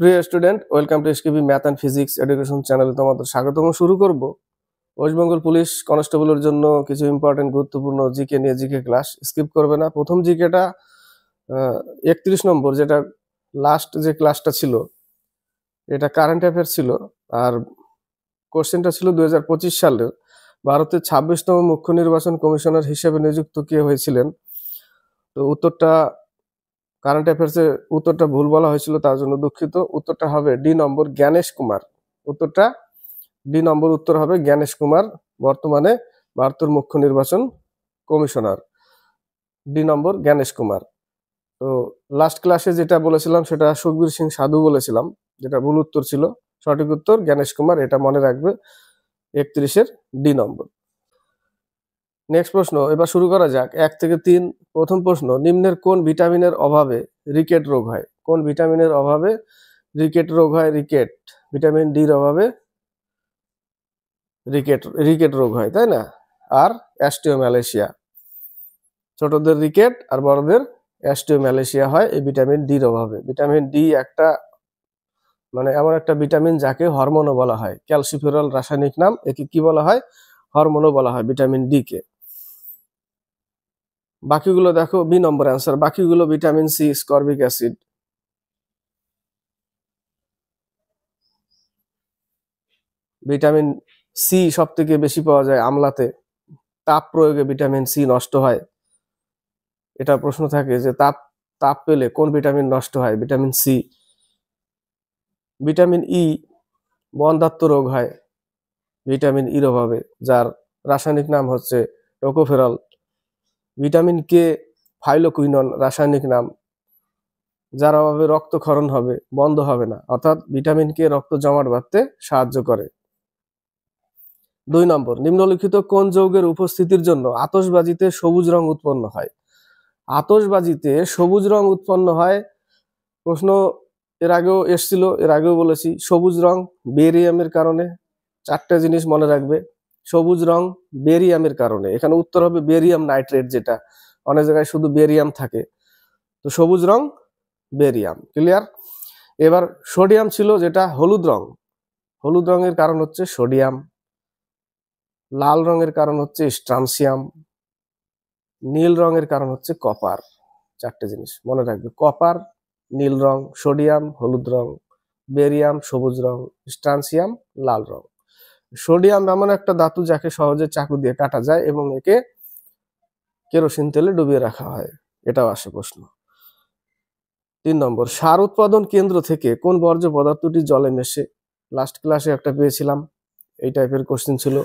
প্রিয় student, welcome to SKB math and physics education চ্যানেলে তোমাদের স্বাগতম। শুরু করব ওয়েস্ট বেঙ্গল পুলিশ কনস্টেবলের জন্য কিছু ইম্পর্টেন্ট গুরুত্বপূর্ণ জিকে নিয়ে। জিকে ক্লাস স্কিপ করবে না। প্রথম জিকেটা 31 নম্বর, যেটা লাস্ট যে ক্লাসটা ছিল, এটা কারেন্ট অ্যাফেয়ার্স ছিল। আর কোশ্চেনটা ছিল 2025 সালের ভারতের 26তম মুখ্য নির্বাচন কমিশনার হিসেবে নিযুক্ত কে হয়েছিলেন। তো উত্তরটা কারেন্ট অ্যাফেয়ার্সে উত্তরটা ভুল বলা হয়েছিল, তার জন্য দুঃখিত। উত্তরটা হবে ডি নম্বর, জ্ঞানেশ কুমার। উত্তরটা ডি নম্বর উত্তর হবে জ্ঞানেশ কুমার, বর্তমানে ভারতের মুখ্য নির্বাচন কমিশনার। ডি নম্বর জ্ঞানেশ কুমার। তো লাস্ট ক্লাসে যেটা বলেছিলাম সেটা সুখবীর সিং সাধু বলেছিলাম, যেটা ভুল উত্তর ছিল। সঠিক উত্তর জ্ঞানেশ কুমার, এটা মনে রাখবে। 31-এর ডি নম্বর। নেক্সট প্রশ্ন এবার শুরু করা যাক, 1 থেকে 3। প্রথম প্রশ্ন, নিম্নের কোন ভিটামিনের অভাবে রিকেট রোগ হয়? কোন ভিটামিনের অভাবে রিকেট রোগ হয়? রিকেট, ভিটামিন ডির অভাবে রিকেট রোগ হয়, তাই না? আর অ্যাস্টিওম্যালেশিয়া, ছোটদের রিকেট আর বড়দের অ্যাস্টিওম্যালেশিয়া হয় এই ভিটামিন ডির অভাবে। ভিটামিন ডি একটা এমন একটা ভিটামিন যাকে হরমোনও বলা হয়। ক্যালসিফেরল রাসায়নিক নাম, একে কি বলা হয়? হরমোনও বলা হয় ভিটামিন ডি কে। বাকিগুলো দেখো, বি নম্বর অ্যান্সার। বাকিগুলো vitamin C, ascorbic acid. Vitamin C সব থেকে বেশি পাওয়া যায় আমলাতে। তাপ প্রয়োগে ভিটামিন সি নষ্ট হয়। এটা প্রশ্ন থাকে যে তাপ পেলে কোন ভিটামিন নষ্ট হয়? Vitamin C. ভিটামিন ই বন্ধ্যাত্ব রোগ হয় ভিটামিন ইর অভাবে, যার রাসায়নিক নাম হচ্ছে টোকোফেরল। ভিটামিন কে ফাইলোকুইনন রাসায়নিক নাম, যার অভাবে রক্তক্ষরণ হবে, বন্ধ হবে না, অর্থাৎ ভিটামিন কে রক্ত জমাট বাঁধতে সাহায্য করে। 2 নম্বর, নিম্নলিখিত কোন যৌগের উপস্থিতির জন্য আতশবাজিতে সবুজ রং উৎপন্ন হয়? আতশবাজিতে সবুজ রং উৎপন্ন হয়, প্রশ্ন এর আগেও এসছিল, এর আগেও বলেছি। সবুজ রং বেরিয়ামের কারণে। 4টে জিনিস মনে রাখবে। সবুজ রং বেরিয়ামের কারণে, এখানে উত্তর হবে বেরিয়াম নাইট্রেট, যেটা অনেক জায়গায় শুধু বেরিয়াম থাকে। তো সবুজ রং বেরিয়াম, ক্লিয়ার। এবার সোডিয়াম ছিল, যেটা হলুদ রং। হলুদ রঙের কারণ হচ্ছে সোডিয়াম। লাল রঙের কারণ হচ্ছে স্ট্রানসিয়াম। নীল রঙের কারণ হচ্ছে কপার। 4টে জিনিস মনে রাখবে। কপার, নীল রং, সোডিয়াম হলুদ রং, বেরিয়াম সবুজ রং, স্ট্রানসিয়াম লাল রং। সোডিয়াম এমন একটা ধাতু যাকে সহজে চাকু দিয়ে কাটা যায় এবং একে কেরোসিন তেলে ডুবিয়ে রাখা হয়, এটাও আসে প্রশ্ন। 3 নম্বর, সার উৎপাদন কেন্দ্র থেকে কোন বর্জ্য পদার্থটি জলে মেশে? লাস্ট ক্লাসে একটা পেয়েছিলাম, এই টাইপের কোশ্চেন ছিল।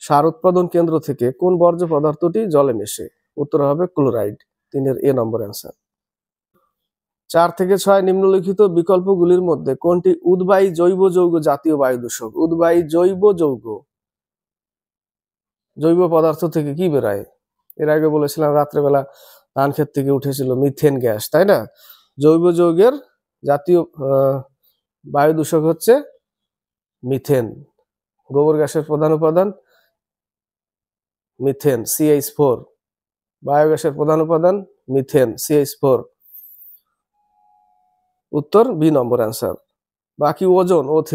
সার উৎপাদন কেন্দ্র থেকে কোন বর্জ্য পদার্থটি জলে মেশে? উত্তর হবে ক্লোরাইড। 3-এর এ নম্বর অ্যান্সার। 4 থেকে 6, নিম্নলিখিত বিকল্পগুলির মধ্যে কোনটি উদ্বায়ী জৈব যৌগ জাতীয় বায়ু দূষক? উদ্বায়ী জৈব যৌগ, জৈব পদার্থ থেকে কি বেরায়? এর আগে বলেছিলাম রাত্রেবেলা ধান ক্ষেত থেকে উঠেছিল মিথেন গ্যাস, তাই না? জৈব যৌগের জাতীয় বায়ু দূষক হচ্ছে মিথেন। গোবর গ্যাসের প্রধান উপাদান মিথেন, CH4। বায়োগ্যাসের প্রধান উপাদান মিথেন, CH4। উত্তর বি নম্বর অ্যান্সার। বাকি ওজোন, O3,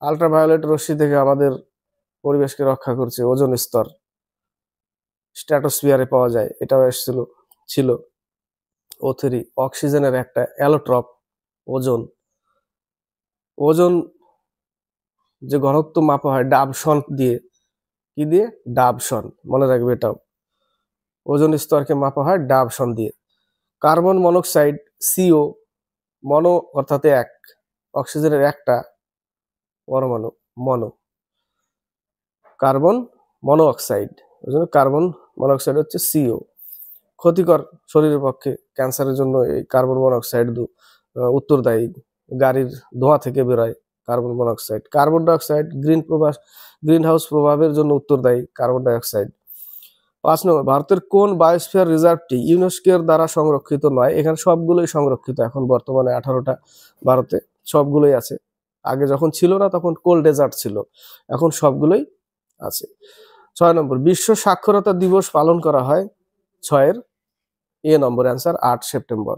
আল্ট্রাভায়োলেট রশ্মি থেকে আমাদের পরিবেশকে রক্ষা করছে। ওজোন স্তর স্ট্র্যাটোস্ফিয়ারে পাওয়া যায়, এটাও ছিল। O3 অক্সিজেনের একটা অ্যালোট্রপ। ওজোন যে ঘনত্ব মাপা হয় ডাবসন দিয়ে। কি দিয়ে? ডাবসন, মনে রাখবে এটাও। ওজোন স্তরকে মাপা হয় ডাবসন দিয়ে। কার্বন মনোক্সাইড, CO, মনো অর্থাৎ এক, অক্সিজেনের একটা পরমাণু মনো, কার্বন মনোঅক্সাইড। ওই জন্য কার্বন মনোক্সাইড হচ্ছে CO। ক্ষতিকর শরীরের পক্ষে, ক্যান্সারের জন্য এই কার্বন মনোক্সাইড উত্তরদায়ী। গাড়ির ধোঁয়া থেকে বেরোয় carbon monoxide. Carbon dioxide green house প্রভাবের জন্য উত্তরদায়ী কার্বন ডাইঅক্সাইড। 5 নম্বর, ভারতের কোন বায়োস্ফিয়ার রিজার্ভটি ইউনেস্কোর দ্বারা সংরক্ষিত নয়? এখানে সবগুলোই সংরক্ষিত এখন বর্তমানে, 18টা ভারতে সবগুলোই আছে। আগে যখন ছিল না তখন কোল্ড ডেজার্ট ছিল, এখন সবগুলোই আছে। 6 নম্বর, বিশ্ব সাক্ষরতা দিবস পালন করা হয়? 6-এর এ নম্বর অ্যান্সার, 8 সেপ্টেম্বর।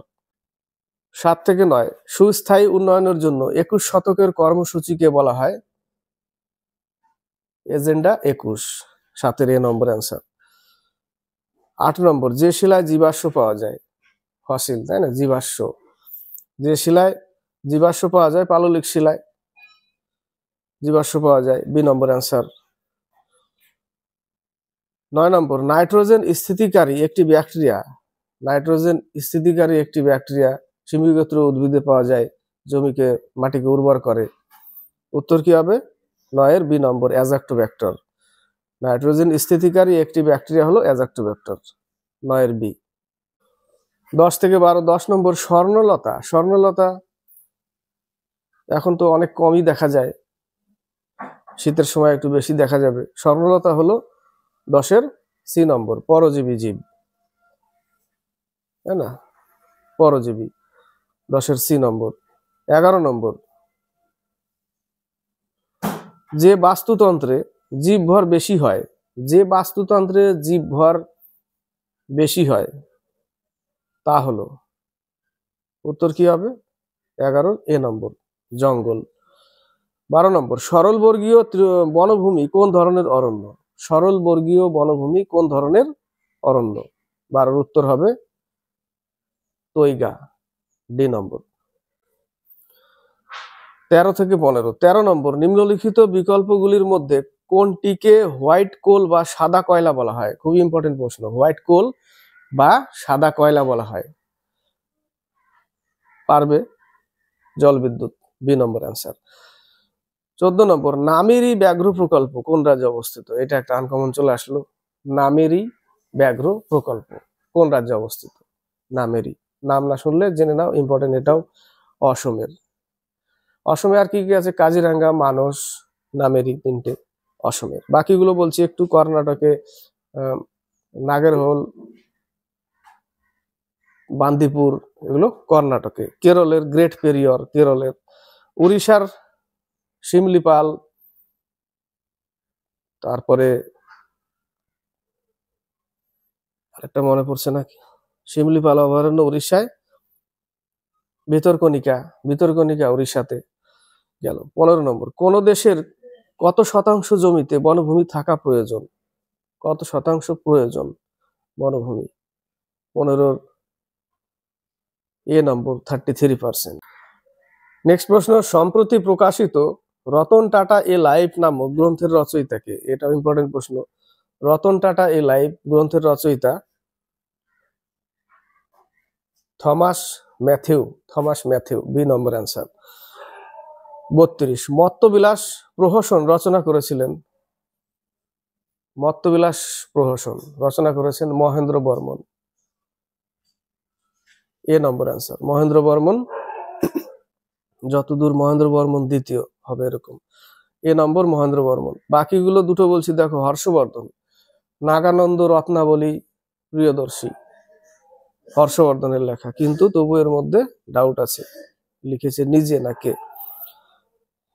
7 থেকে 9 সুস্থায়ী উন্নয়নের জন্য 21 শতকের কর্মসূচিকে বলা হয় এজেন্ডা 21। 7-এর এ নম্বর অ্যান্সার। 8 নম্বর, যে শিলায় জীবাশ্ম পাওয়া যায়, ফসিল, তাই না, জীবাশ্ম, যে শিলায় জীবাশ্ম পাওয়া যায় পাললিক শিলায় জীবাশ্ম পাওয়া যায়, বি নম্বর অ্যান্সার। 9 নম্বর, নাইট্রোজেন স্থিতিকারী একটি ব্যাকটেরিয়া, নাইট্রোজেন স্থিতিকারী একটি ব্যাকটেরিয়া শিমিগোত্র উদ্ভিদে পাওয়া যায়, জমিকে মাটিকে উর্বর করে। উত্তর কি হবে? 9-এর বি নম্বর, অ্যাজাক্টোব্যাক্টর। নাইট্রোজেন স্থিতিকারী একটি ব্যাকটেরিয়া হলো অ্যাজাক্টোব্যাক্টর, 9-এর বি। 10 থেকে 12, 10 নম্বর, স্বর্ণলতা। স্বর্ণলতা এখন তো অনেক কমই দেখা যায়, শীতের সময় একটু বেশি দেখা যাবে। স্বর্ণলতা হলো 10-এর সি নম্বর, পরজীবী জীব, তাই না, পরজীবী, 10-এর সি নম্বর। 11 নম্বর, যে বাস্তুতন্ত্রে জীবভর বেশি হয়, যে বাস্তুতন্ত্রে জীবভর বেশি হয় তা হলো, উত্তর কি হবে? 11-এর এ নম্বর, জঙ্গল। 12 নম্বর, সরলবর্গীয় বনভূমি কোন ধরনের অরণ্য? সরলবর্গীয় বনভূমি কোন ধরনের অরণ্য? 12-এর উত্তর হবে তৈগা, ডি নম্বর। 13 থেকে 15, 13 নম্বর, নিম্নলিখিত বিকল্পগুলির মধ্যে কোনটিকে হোয়াইট কোল বা সাদা কয়লা বলা হয়? খুবই ইম্পর্টেন্ট প্রশ্ন, হোয়াইট কোল বা সাদা কয়লা বলা হয়। পারবে, জলবিদ্যুৎ, বি নম্বর অ্যান্সার। 14 নম্বর, নামেরি ব্যাঘ্র প্রকল্প কোন রাজ্যে অবস্থিত? এটা একটা আনকমন চলে আসলো, নামেরি ব্যাঘ্র প্রকল্প কোন রাজ্যে অবস্থিত? নামেরি, নাম না শুনলে জেনে নাও, ইম্পর্টেন্ট এটাও। অসমের। অসমে আর কি কি আছে? কাজিরাঙ্গা, মানস, নামেরি, 3টে অসমের। বাকিগুলো বলছি একটু, কর্ণাটকে নাগেরহোল, বান্দিপুর, এগুলো কর্ণাটকে। কেরলের গ্রেট পেরিয়র, কেরলের। উড়িষ্যার শিমলিপাল, তারপরে আরেকটা মনে পড়ছে না, শিমলিপাল অভয়ারণ্য উড়িষ্যায়, ভিতরকণিকা, ভিতরকণিকা উড়িষ্যাতে গেল। 15 নম্বর, কোন দেশের কত শতাংশ জমিতে বনভূমি থাকা প্রয়োজন? কত শতাংশ প্রয়োজন বনভূমি? 15-র এ নম্বর, 33%। নেক্সট প্রশ্ন, সম্প্রতি প্রকাশিত রতন টাটা এ লাইফ নামক গ্রন্থের রচয়িতাকে? এটাও ইম্পর্টেন্ট প্রশ্ন। রতন টাটা এ লাইফ গ্রন্থের রচয়িতা Thomas Matthew, Thomas Matthew, B number answer. 32, Mattavilasa Prahasana রচনা করেছিলেন? মত্তবিলাস প্রহসন রচনা করেছেন Mahendra Varman, A number answer. Mahendra Varman, যতদূর মহেন্দ্র বর্মন দ্বিতীয় হবে এরকম, এ নম্বর মহেন্দ্র বর্মন। বাকিগুলো দুটো বলছি দেখো, হর্ষবর্ধন, নাগানন্দ রত্নাবলী প্রিয়দর্শী, হর্ষবর্ধনের লেখা, কিন্তু তবু এর মধ্যে ডাউট আছে, লিখেছে নিজে না কে।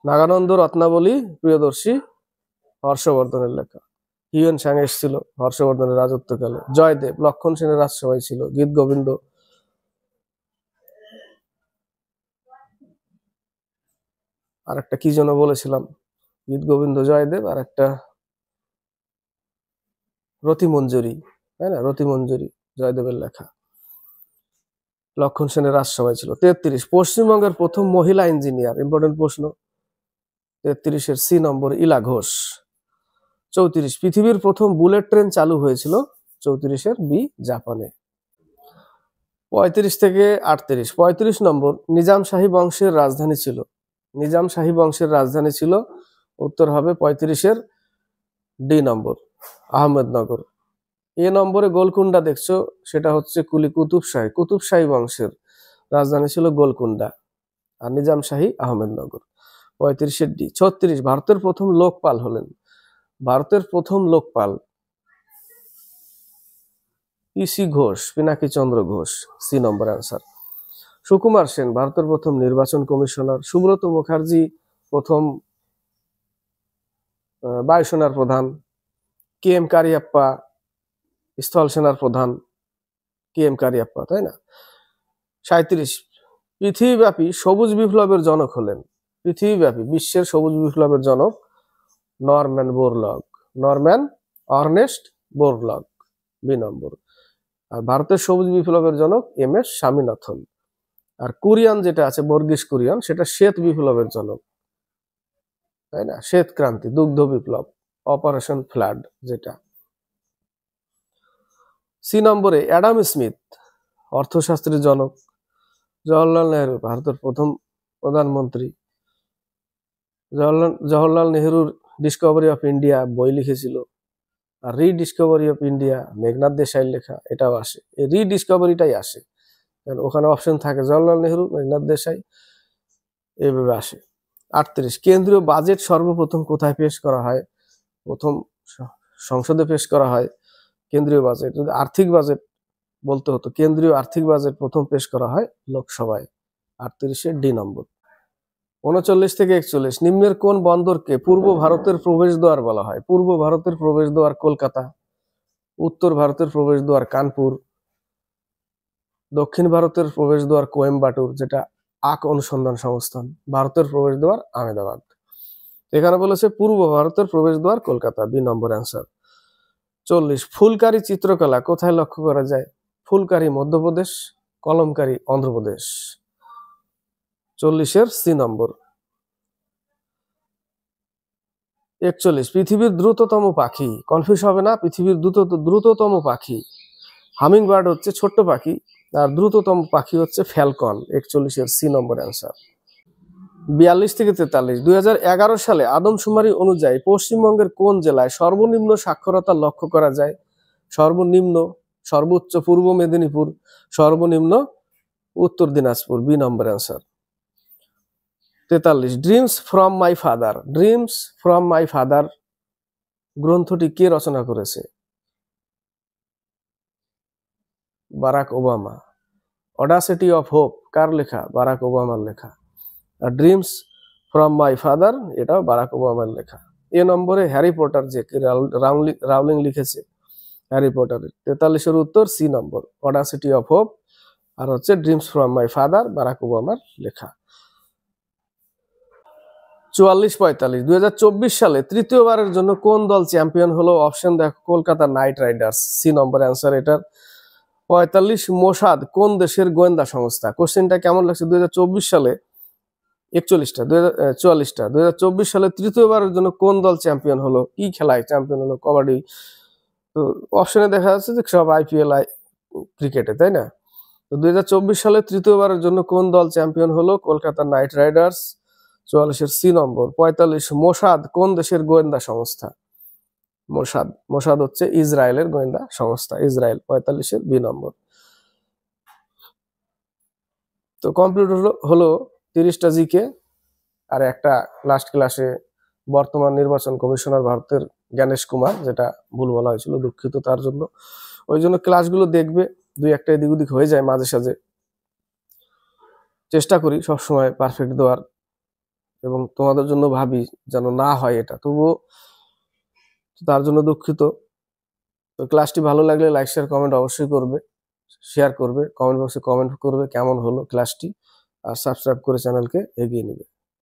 নাগানন্দ রত্নাবলী প্রিয়দর্শী হর্ষবর্ধনের লেখা। হিউয়েন সাং এসেছিল হর্ষবর্ধনের রাজত্বকালে। জয়দেব, লক্ষণ সেনের রাজসভায় ছিল। গীত গোবিন্দ, আর একটা কি যেন বলেছিলাম, গীত গোবিন্দ জয়দেব, আর একটা রতিমঞ্জুরি, তাই না, রতিমঞ্জুরি জয়দেবের লেখা, লক্ষণ সেনের রাজসভায় ছিল। 33, পশ্চিমবঙ্গের প্রথম মহিলা ইঞ্জিনিয়ার, ইম্পর্টেন্ট প্রশ্ন। 33-এর সি নম্বর, ইলা ঘোষ। 34, পৃথিবীর প্রথম বুলেট ট্রেন চালু হয়েছিল? 34-এর বি, জাপানে। 35 থেকে 38, 35 নম্বর, নিজাম শাহী বংশের রাজধানী ছিল? নিজাম শাহী বংশের রাজধানী ছিল, উত্তর হবে 35-এর ডি নম্বর, আহমেদনগর। এ নম্বরে গোলকুন্ডা দেখছো, সেটা হচ্ছে কুতুবশাহী, কুতুবশাহী বংশের রাজধানী ছিল গোলকুন্ডা, আর নিজাম শাহী আহমেদনগর। 35-এর ডি। 36, ভারতের প্রথম লোকপাল হলেন? ভারতের প্রথম লোকপাল পিসি ঘোষ, পিনাকি চন্দ্র ঘোষ, সি নম্বর অ্যান্সার। সুকুমার সেন ভারতের প্রথম নির্বাচন কমিশনার। সুব্রত মুখার্জি প্রথম বায়ুসেনার প্রধান। কে এম কারিয়াপ্পা স্থল সেনার প্রধান, কে এম কারিয়াপ্পা, তাই না। 37, পৃথিবীব্যাপী সবুজ বিপ্লবের জনক হলেন, পৃথিবীব্যাপী বিশ্বের সবুজ বিপ্লবের জনক Norman Borlaug, Norman Ernst Borlaug, 2 নম্বর। আর ভারতের সবুজ বিপ্লবের জনক MS স্বামীনাথন। আর কোরিয়ান যেটা আছে বর্গিস কুরিয়ান, সেটা শ্বেত বিপ্লবের জনক, তাই না, শ্বেত ক্রান্তি, দুগ্ধ বিপ্লব, অপারেশন ফ্লাড যেটা। সি নম্বরে অ্যাডাম স্মিথ, অর্থশাস্ত্রের জনক। জওহরলাল নেহরু, ভারতের প্রথম প্রধানমন্ত্রী। জওহরলাল নেহরুর ডিসকভারি অফ ইন্ডিয়া বই লিখেছিল। আর রিডিসকভারি অফ ইন্ডিয়া মেঘনাথ দেশাইয়ের লেখা, এটাও আসে, এই রিডিসকভারিটাই আসে, কারণ ওখানে অপশন থাকে জওহরলাল নেহরু, মেঘনাথ দেশাই, এইভাবে আসে। 38, কেন্দ্রীয় বাজেট সর্বপ্রথম কোথায় পেশ করা হয়? প্রথম সংসদে পেশ করা হয় কেন্দ্রীয় বাজেট। যদি আর্থিক বাজেট বলতে হতো, কেন্দ্রীয় আর্থিক বাজেট প্রথম পেশ করা হয় লোকসভায়। 38-এ ডি নম্বর। 39 থেকে 41, নিম্নের কোন বন্দরকে পূর্ব ভারতের প্রবেশদ্বার বলা হয়? পূর্ব ভারতের প্রবেশদ্বার কলকাতা, উত্তর ভারতের প্রবেশদ্বার কানপুর, দক্ষিণ ভারতের প্রবেশদ্বার কোয়েম্বাটুর, যেটা আখ অনুসন্ধান সংস্থান, ভারতের প্রবেশদ্বার আহমেদাবাদ। এখানে বলেছে পূর্ব ভারতের প্রবেশদ্বার কলকাতা, 2 নম্বর অ্যান্সার। 40, ফুলকারী চিত্রকলা কোথায় লক্ষ্য করা যায়? ফুলকারী মধ্যপ্রদেশ, কলমকারী অন্ধ্রপ্রদেশ। 40-এর সি নম্বর। 41, পৃথিবীর দ্রুততম পাখি, কনফিউজ হবে না, পৃথিবীর দ্রুততম পাখি হামিং বার্ড হচ্ছে ছোট্ট পাখি, আর দ্রুততম পাখি হচ্ছে ফ্যালকন। 41-এর সি নম্বর অ্যান্সার। 42 থেকে 43, 2011 সালে আদমশুমারি অনুযায়ী পশ্চিমবঙ্গের কোন জেলায় সর্বনিম্ন সাক্ষরতা লক্ষ্য করা যায়? সর্বনিম্ন, সর্বোচ্চ পূর্ব মেদিনীপুর, সর্বনিম্ন উত্তর দিনাজপুর, 2 নম্বর answer. 43, dreams from my father, dreams from my father গ্রন্থটি কে রচনা করেছে? Barack Obama. Audacity of hope কার লেখা? বারাক ওবামার লেখা। আর ড্রিমস ফ্রম মাই ফাদার, এটাও বারাক ওবামার লেখা। এ নম্বরে হ্যারি পটার যে রাউলিং লিখেছে, হ্যারি পটারের। 43-এর উত্তর সি নম্বর, অডাসিটি অফ হোপ, আর হচ্ছে dreams from my father, Barack ওবামার লেখা। 44-45, 2024 সালে তৃতীয়বারের জন্য কোন দল চ্যাম্পিয়ন হলো? অপশন দেখো, কলকাতা নাইট রাইডার্স, সি নম্বর অ্যান্সার এটার। 45, মোসাদ কোন দেশের গোয়েন্দা সংস্থা? কোশ্চেনটা কেমন লাগছে? 2024 সালে 41টা 44টা 2024 সালে তৃতীয়বারের জন্য কোন দল চ্যাম্পিয়ন হলো? কি খেলায় চ্যাম্পিয়ন হলো? কবাডি। তো অপশনে দেখা যাচ্ছে যে সব IPL ক্রিকেটে, তাই না? তো 2024 সালে তৃতীয়বারের জন্য কোন দল চ্যাম্পিয়ন হলো? কলকাতা নাইট রাইডার্স, 44-এর সি নম্বর। 45, মোসাদ কোন দেশের গোয়েন্দা সংস্থা? মোসাদ হচ্ছে ইসরায়েলের গোয়েন্দা সংস্থা, ইসরায়েল, 45-এর বি নম্বর। তো কমপ্লিট হলো 30টা জিকে। আর একটা লাস্ট ক্লাসে বর্তমান নির্বাচন কমিশনার ভারতের জ্ঞানেশ কুমার, যেটা ভুল বলা হয়েছিল, দুঃখিত তার জন্য। ওই জন্য ক্লাসগুলো দেখবে, 2-1টা এদিক ওদিক হয়ে যায় মাঝে সাঝে। চেষ্টা করি সবসময় পারফেক্ট দেওয়ার, এবং তোমাদের জন্য ভাবি যেন না হয় এটা, তবুও তার জন্য দুঃখিত। তো ক্লাসটি ভালো লাগলে লাইক শেয়ার কমেন্ট অবশ্যই করবে, শেয়ার করবে, কমেন্ট বক্সে কমেন্ট করবে কেমন হলো ক্লাসটি, আর সাবস্ক্রাইব করে চ্যানেলকে এগিয়ে নেবে।